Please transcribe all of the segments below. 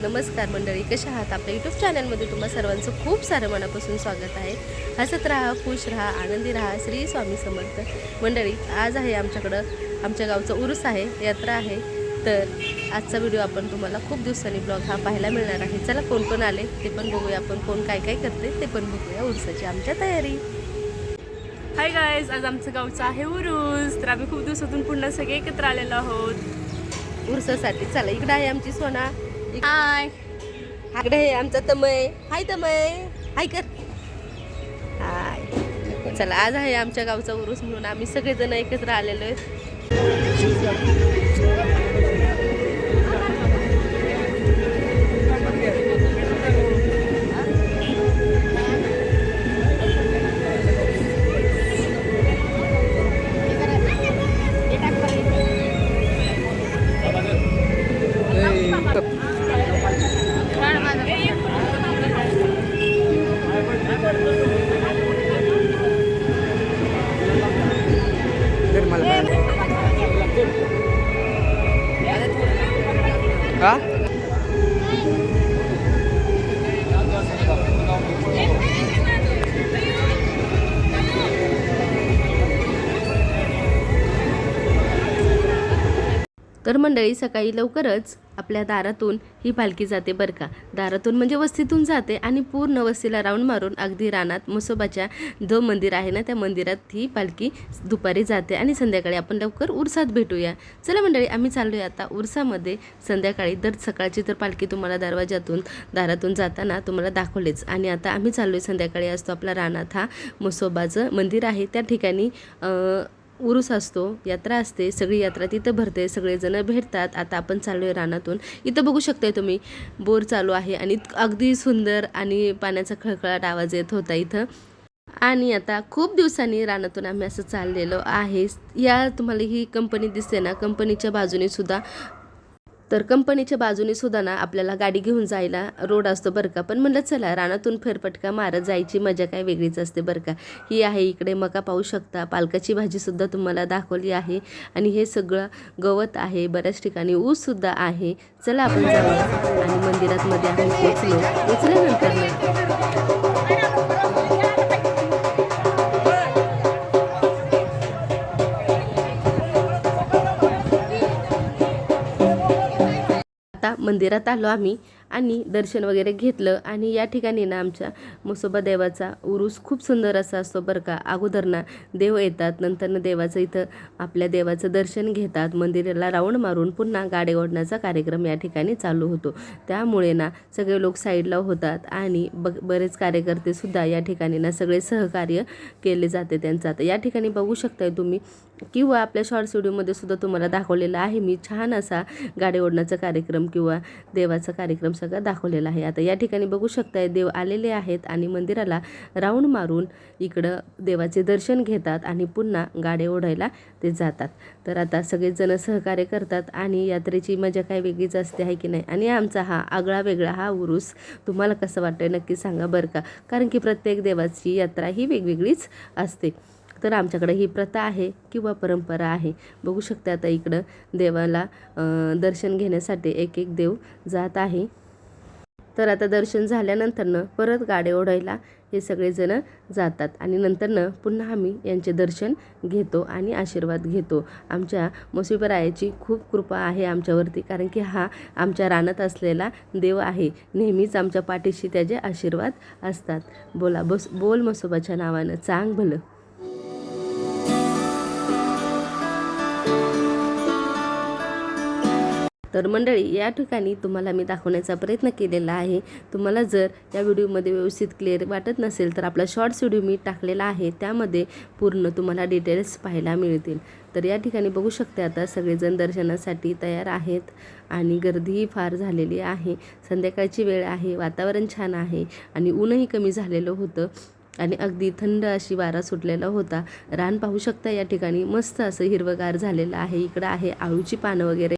नमस्कार मंडळी, कशा आहात? आपल्या यूट्यूब चॅनलमध्ये तुम्हा सर्वांचं खूप सारं मनापासून स्वागत आहे. हसत राहा, खुश राहा, आनंदी राहा. श्री स्वामी समर्थ. मंडळी, आज आहे आमच्याकडं आमच्या गावचं उरूस आहे, यात्रा आहे. तर आजचा व्हिडिओ आपण तुम्हाला खूप दिवसांनी ब्लॉग हा पाहायला मिळणार आहे. चला कोण कोण आले ते पण बघूया, आपण कोण काय काय करते ते पण बघूया. उरसाची आमच्या तयारी. हाय गाईज, आज आमचं गावचं आहे उरूस. तर आम्ही खूप दिवसातून पुन्हा सगळे एकत्र आलेलो आहोत उरसासाठी. चला, इकडं आहे आमची सोना. हाय, इकडे आहे आमचा तमय. हाय तमय, हाय कर. हाय. चला, आज आहे आमच्या गावचा उरूस म्हणून आम्ही सगळेजण एकत्र आलेलो आहेत. का तर मंडळी, सकाळी लवकरच आपल्या दारातून ही पालखी जाते बरं का. दारातून म्हणजे वस्तीतून जाते आणि पूर्ण वस्तीला राऊंड मारून अगदी रानात म्हसोबाच्या जो मंदिर आहे ना, त्या मंदिरात ही पालखी दुपारी जाते आणि संध्याकाळी आपण लवकर उरसात भेटूया. चला मंडळी, आम्ही चाललोय आता उरसामध्ये. संध्याकाळी दर सकाळची तर पालखी तुम्हाला दारातून जाताना तुम्हाला दाखवलेच. आणि आता आम्ही चाललोय संध्याकाळी. असतो आपला रानात हा म्हसोबाचं मंदिर आहे, त्या ठिकाणी उरूस असतो, यात्रा असते. सगळी यात्रा तिथं भरते, सगळेजण भेटतात. आता आपण चाललो आहे रानातून. इथं बघू शकताय तुम्ही, बोर चालू आहे आणि अगदी सुंदर आणि पाण्याचा खळखळाट आवाज येत होता इथं. आणि आता खूप दिवसांनी रानातून आम्ही असं चाललेलो आहे. या तुम्हाला ही कंपनी दिसते ना, कंपनीच्या बाजूने सुद्धा ना आपल्याला गाडी घेऊन जायला रोड असतो बरं का. पण म्हणलं चला रानातून फेरफटका मारत जायची मजा काय वेगळीच असते बरं का. ही आहे इकडे मका पाहू शकता. पालकाची भाजीसुद्धा तुम्हाला दाखवली आहे. आणि हे सगळं गवत आहे, बऱ्याच ठिकाणी ऊससुद्धा आहे. चला आपण जाऊया. आणि मंदिरात मध्ये आम्ही पोचल्यानंतर आता मंदिरात आलो आम्ही आणि दर्शन वगैरे घेतलं. आणि या ठिकाणी ना आमच्या म्हसोबा देवाचा उरूस खूप सुंदर असा असतो बरं का. अगोदर ना देव येतात, नंतर देवाचं इथं आपल्या देवाचं दर्शन घेतात, मंदिराला राऊंड मारून पुन्हा गाडे ओढण्याचा कार्यक्रम या ठिकाणी चालू होतो. त्यामुळे ना सगळे लोक साईडला होतात आणि बरेच कार्यकर्ते सुद्धा या ठिकाणी ना सगळे सहकार्य केले जाते त्यांचं. आता या ठिकाणी बघू शकताय तुम्ही, किंवा आपल्या शॉर्ट्स व्हिडिओमध्ये सुद्धा तुम्हाला दाखवलेला आहे मी, छान असा गाडे ओढण्याचा कार्यक्रम किंवा देवाचा कार्यक्रम सगळं दाखवलेला आहे. आता या ठिकाणी बघू शकताय देव आलेले आहेत आणि मंदिराला राऊंड मारून इकडं देवाचे दर्शन घेतात आणि पुन्हा गाडे ओढायला ते जातात. तर आता सगळेजण सहकार्य करतात आणि यात्रेची मजा काय वेगळीच असते, आहे की नाही. आणि आमचा हा आगळा वेगळा हा उरूस तुम्हाला कसं वाटतंय नक्की सांगा बरं का. कारण की प्रत्येक देवाची यात्रा ही वेगवेगळीच असते. तर आमच्याकडे ही प्रथा आहे किंवा परंपरा आहे. बघू शकता आता इकडं देवाला दर्शन घेण्यासाठी एक एक देव जात आहे. तर आता दर्शन झाल्यानंतरनं परत गाडे ओढायला हे सगळेजण जातात आणि नंतरनं पुन्हा आम्ही यांचे दर्शन घेतो आणि आशीर्वाद घेतो. आमच्या म्हसोबारायाची खूप कृपा आहे आमच्यावरती, कारण की हा आमच्या रानात असलेला देव आहे. नेहमीच आमच्या पाठीशी त्याचे आशीर्वाद असतात. बोल म्हसोबाच्या नावानं चांग भलं. तर मंडळी, या ठिकाणी तुम्हाला मी दाखवण्याचा प्रयत्न केलेला आहे. तुम्हाला जर या व्हिडिओमध्ये व्यवस्थित क्लिअर वाटत नसेल तर आपला शॉर्ट्स व्हिडिओ मी टाकलेला आहे, त्यामध्ये पूर्ण तुम्हाला डिटेल्स पाहायला मिळतील. तर या ठिकाणी बघू शकते आता सगळेजण दर्शनासाठी तयार आहेत आणि गर्दीही फार झालेली आहे. संध्याकाळची वेळ आहे, वातावरण छान आहे आणि ऊनही कमी झालेलं होतं आणि अगदी थंड अशी वारा सुटलेला होता. रान पाहू शकता या ठिकाणी मस्त असं हिरवगार झालेलं आहे. इकडं आहे आळूची पानं वगैरे.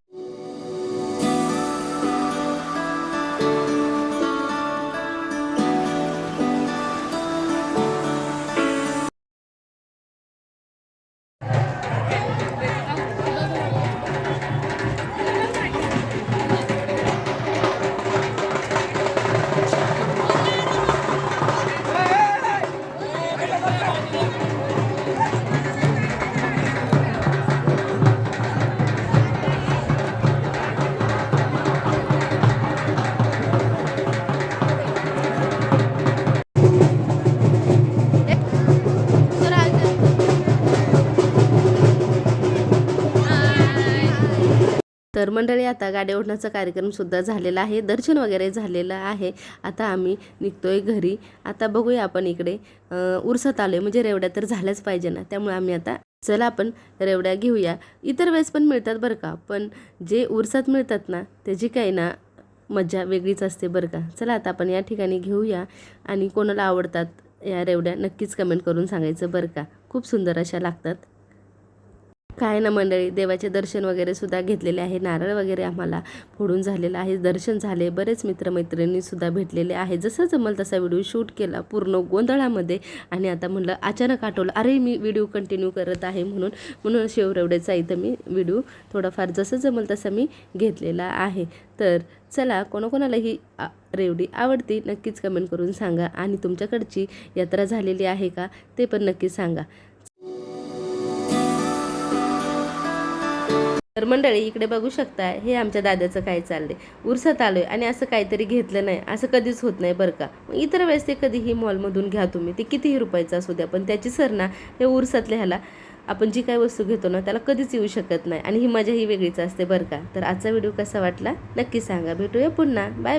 तर मंडळी आता गाडी ओढण्याचा कार्यक्रमसुद्धा झालेला आहे, दर्शन वगैरे झालेलं आहे. आता आम्ही निघतोय घरी. आता बघूया आपण इकडे उरसात आलो आहे, म्हणजे रेवड्या तर झाल्याच पाहिजे ना, त्यामुळे आम्ही आता चला आपण रेवड्या घेऊया. इतर वेळेस पण मिळतात बरं का, पण जे उरसात मिळतात ना त्याची काही ना मजा वेगळीच असते बरं का. चला आता आपण या ठिकाणी घेऊया आणि कोणाला आवडतात या रेवड्या नक्कीच कमेंट करून सांगायचं बरं का. खूप सुंदर अशा लागतात. काय ना मंडळी, देवाचे दर्शन वगैरे सुद्धा घेतलेले आहे, नारळ वगैरे आम्हाला फोडून झालेला आहे, दर्शन झाले, बरेच मित्रमैत्रिणीसुद्धा भेटलेले आहे. जसं जमल तसा व्हिडिओ शूट केला पूर्ण गोंधळामध्ये. आणि आता म्हणलं अचानक आठवलं, अरे मी व्हिडिओ कंटिन्यू करत आहे म्हणून शेवरेवड्याचा इथं मी व्हिडिओ थोडाफार जसं जमल तसा मी घेतलेला आहे. तर चला, कोणाकोणाला ही रेवडी आवडती नक्कीच कमेंट करून सांगा. आणि तुमच्याकडची यात्रा झालेली आहे का ते पण नक्कीच सांगा. तर मंडळी इकडे बघू शकता, हे आमच्या दादाचं काय चाललंय. उरसात आलोय आणि असं काहीतरी घेतलं नाही असं कधीच होत नाही बरं का. इतर वेळेस ते कधीही मॉलमधून घ्या तुम्ही, ते कितीही रुपयाचं असू द्या, पण त्याची सर ना हे उरसातल्या ह्याला आपण जी काही वस्तू घेतो ना त्याला कधीच येऊ शकत नाही. आणि ही मजा ही वेगळीच असते बरं का. तर आजचा व्हिडिओ कसा वाटला नक्की सांगा. भेटूया पुन्हा. Bye bye.